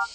Hi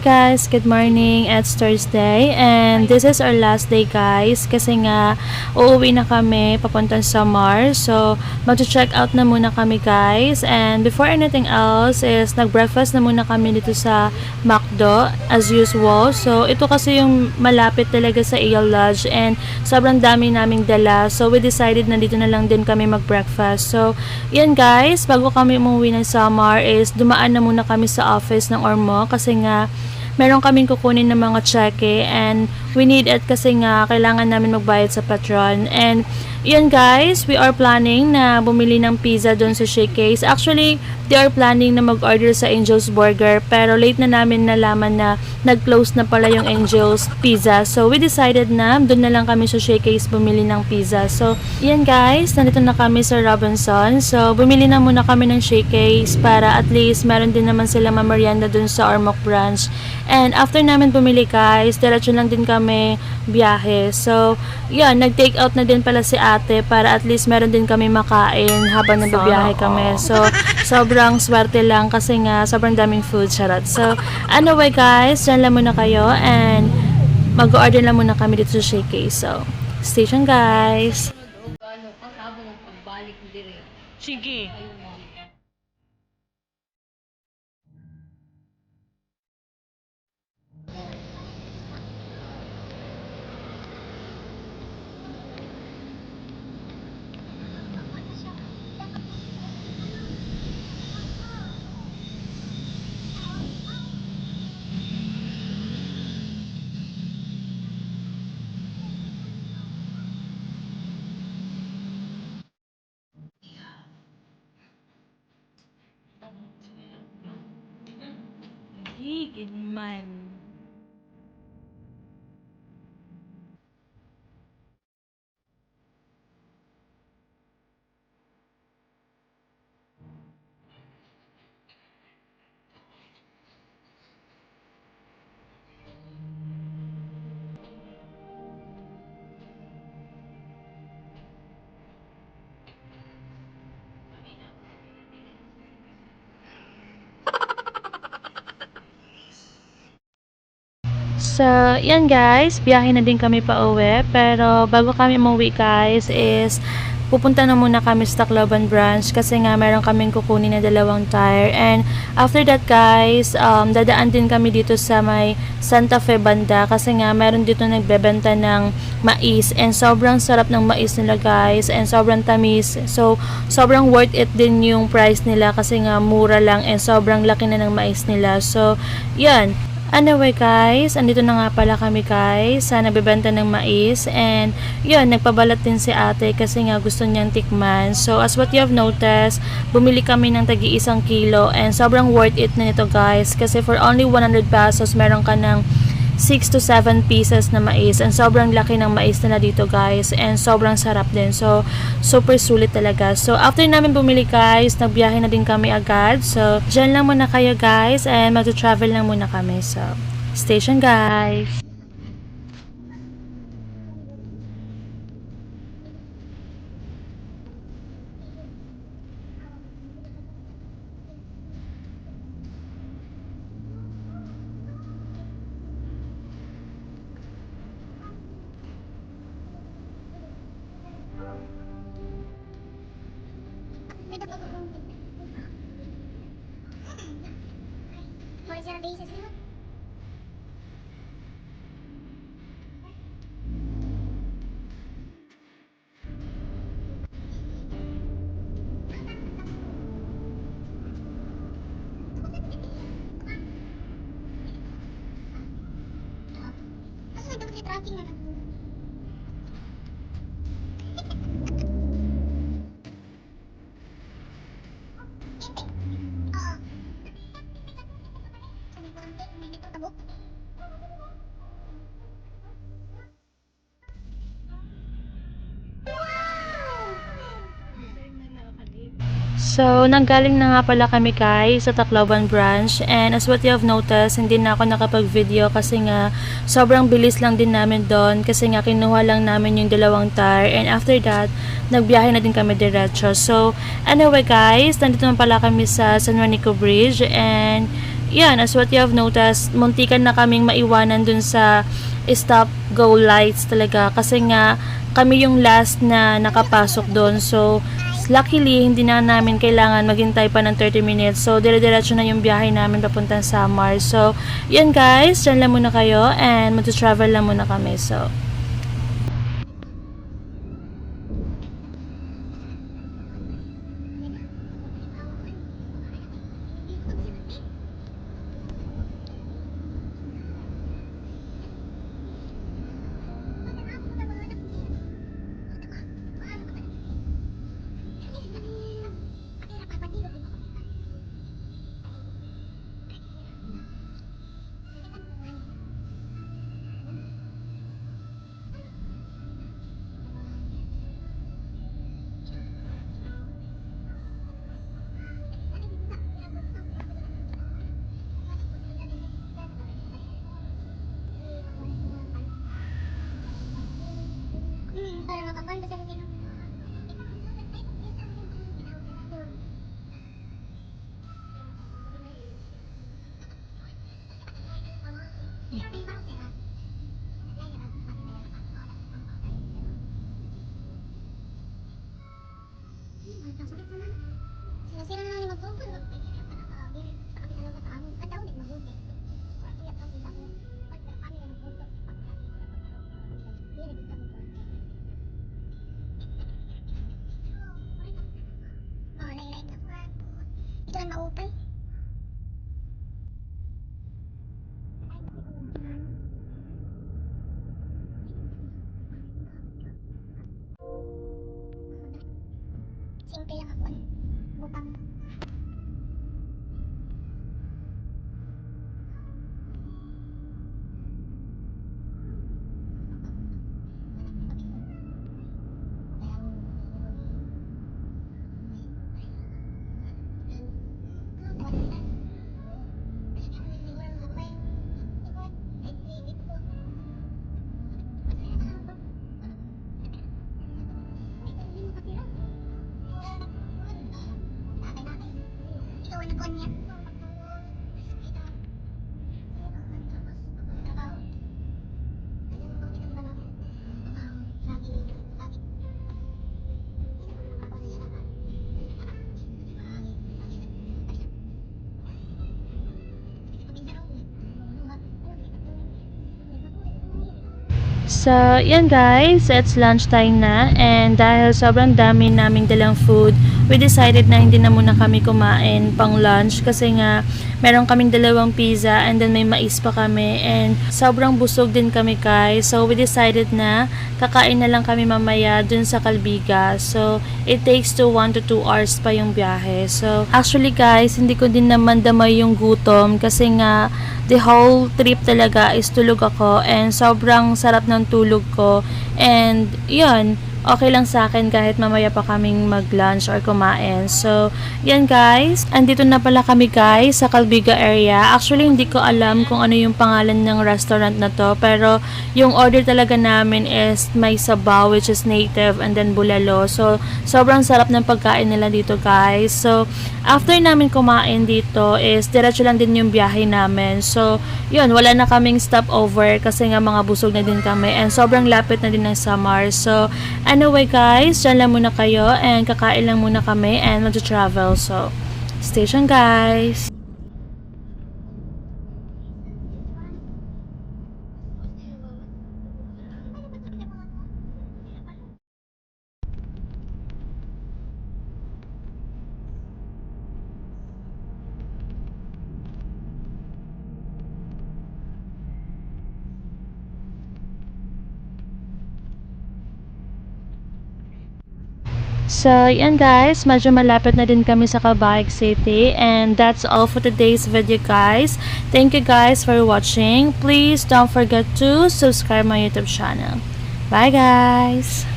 guys, good morning. It's Thursday and this is our last day guys kasi nga uuwi na kami papuntang Samar. So mag-check out na muna kami guys, and before anything else is nag-breakfast na muna kami dito sa McDo as usual. So ito kasi yung malapit talaga sa AL Lodge and sobrang dami naming dala. So we decided na dito na lang din kami mag-breakfast. So yan guys, bago kami umuwi ng Samar is dumaan na muna kami sa office ng Ormo kasi nga meron kaming kukunin ng mga cheque and we need it kasi nga kailangan namin magbayad sa patron. And yun guys, we are planning na bumili ng pizza doon sa Showcase. Actually, they are planning na mag-order sa Angel's Burger pero late na namin nalaman na nag-close na pala yung Angel's Pizza. So we decided na doon na lang kami sa Showcase bumili ng pizza. So yan guys, nandito na kami sa Robinson. So bumili na muna kami ng Showcase para at least meron din naman sila mamerienda doon sa Ormoc branch. And after namin bumili guys, diretso lang din kami biyahe. So yun, nag-take out na din pala si ate para at least meron din kami makain habang nagbibiyahe kami. So sobrang swerte lang kasi nga sobrang daming food, charot. So anyway guys, dyan lang muna kayo and mag-order lang muna kami dito sa Showcase. So station guys. Sige. Higit man. So, yan guys, biyahe na din kami pa uwi. Pero bago kami umuwi guys is pupunta na muna kami sa Tacloban branch kasi nga meron kaming kukunin na dalawang tire. And after that guys, dadaan din kami dito sa may Santa Fe banda kasi nga meron dito nagbebenta ng mais and sobrang sarap ng mais nila guys and sobrang tamis. So sobrang worth it din yung price nila kasi nga mura lang and sobrang laki na ng mais nila. So yan. Anyway guys, andito na nga pala kami guys sa nagbebenta ng mais and yun, nagpabalat din si ate kasi nga gusto niyang tikman. So as what you have noticed, bumili kami ng tagi 1 kilo and sobrang worth it na nito guys kasi for only 100 pesos meron ka ng 6 to 7 pieces na mais and sobrang laki ng mais nila dito guys and sobrang sarap din. So super sulit talaga. So after namin bumili guys, nagbiyahe na din kami agad. So dyan lang muna kayo guys and mag-travel lang muna kami. So station guys. So, nanggaling na nga pala kami guys sa Tacloban branch, and as what you have noticed, hindi na ako nakapag-video kasi nga sobrang bilis lang din namin doon kasi nga kinuha lang namin yung dalawang tire, and after that, nagbiyahe na din kami diretso. So, anyway guys, nandito na pala kami sa San Juanico Bridge, and yan, as what you have noticed, muntikan na kaming maiwanan dun sa stop go lights talaga kasi nga kami yung last na nakapasok doon. So, luckily, hindi na namin kailangan maghintay pa ng 30 minutes. So, dire-diretso na yung biyahe namin papuntang Samar. So, yun guys, dyan lang muna kayo and mag-travel lang muna kami. So, So, yan guys, it's lunchtime na, and dahil sobrang dami naming dalang food, we decided na hindi na muna kami kumain pang lunch kasi nga meron kaming dalawang pizza and then may mais pa kami, and sobrang busog din kami guys. So, we decided na kakain na lang kami mamaya dun sa Calbiga. So, it takes to 1 to 2 hours pa yung biyahe. So, actually guys, hindi ko din naman damay yung gutom kasi nga the whole trip talaga is tulog ako, and sobrang sarap ng tulog ko, and yun, okay lang sa akin kahit mamaya pa kaming mag-lunch or kumain. So, yan guys. Andito na pala kami guys sa Calbiga area. Actually, hindi ko alam kung ano yung pangalan ng restaurant na to. Pero, yung order talaga namin is may sabaw, which is native, and then bulalo. So, sobrang sarap ng pagkain nila dito guys. So, after namin kumain dito is diretso lang din yung biyahe namin. So, yun, wala na kaming stopover kasi nga mga busog na din kami. And sobrang lapit na din ng Samar. So, anyway guys, dyan lang muna kayo and kakain lang muna kami and mag-travel. So, stay tuned guys! So, yan guys, medyo malapit na din kami sa Cavite City, and that's all for today's video guys. Thank you guys for watching. Please don't forget to subscribe my YouTube channel. Bye guys!